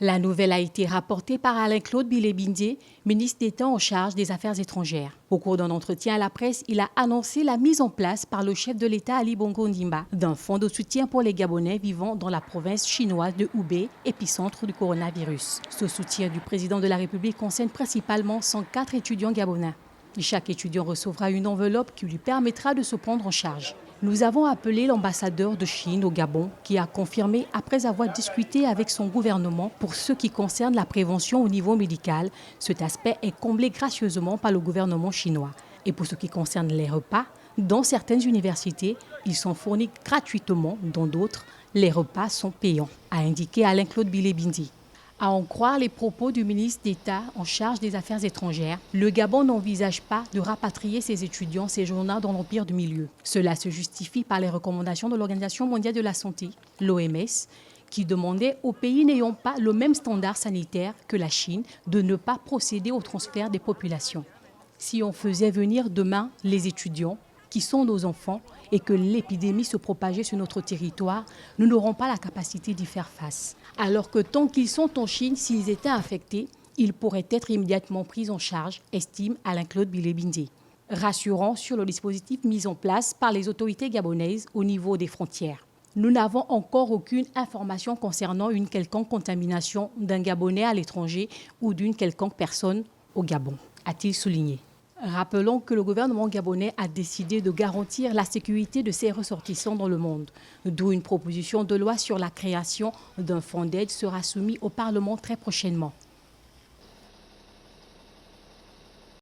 La nouvelle a été rapportée par Alain-Claude Bilé-Bindé, ministre d'État en charge des Affaires étrangères. Au cours d'un entretien à la presse, il a annoncé la mise en place par le chef de l'État Ali Bongo Ondimba d'un fonds de soutien pour les Gabonais vivant dans la province chinoise de Hubei, épicentre du coronavirus. Ce soutien du président de la République concerne principalement 104 étudiants gabonais. Chaque étudiant recevra une enveloppe qui lui permettra de se prendre en charge. Nous avons appelé l'ambassadeur de Chine au Gabon qui a confirmé, après avoir discuté avec son gouvernement pour ce qui concerne la prévention au niveau médical, cet aspect est comblé gracieusement par le gouvernement chinois. Et pour ce qui concerne les repas, dans certaines universités, ils sont fournis gratuitement, dans d'autres, les repas sont payants, a indiqué Alain-Claude Bilé-Bindé. À en croire les propos du ministre d'État en charge des Affaires étrangères, le Gabon n'envisage pas de rapatrier ses étudiants séjournant dans l'Empire du Milieu. Cela se justifie par les recommandations de l'Organisation mondiale de la santé, l'OMS, qui demandait aux pays n'ayant pas le même standard sanitaire que la Chine de ne pas procéder au transfert des populations. Si on faisait venir demain les étudiants, qui sont nos enfants, et que l'épidémie se propageait sur notre territoire, nous n'aurons pas la capacité d'y faire face. Alors que tant qu'ils sont en Chine, s'ils étaient infectés, ils pourraient être immédiatement pris en charge, estime Alain-Claude Bilé-Bindé. Rassurant sur le dispositif mis en place par les autorités gabonaises au niveau des frontières. Nous n'avons encore aucune information concernant une quelconque contamination d'un Gabonais à l'étranger ou d'une quelconque personne au Gabon, a-t-il souligné. Rappelons que le gouvernement gabonais a décidé de garantir la sécurité de ses ressortissants dans le monde, d'où une proposition de loi sur la création d'un fonds d'aide sera soumise au Parlement très prochainement.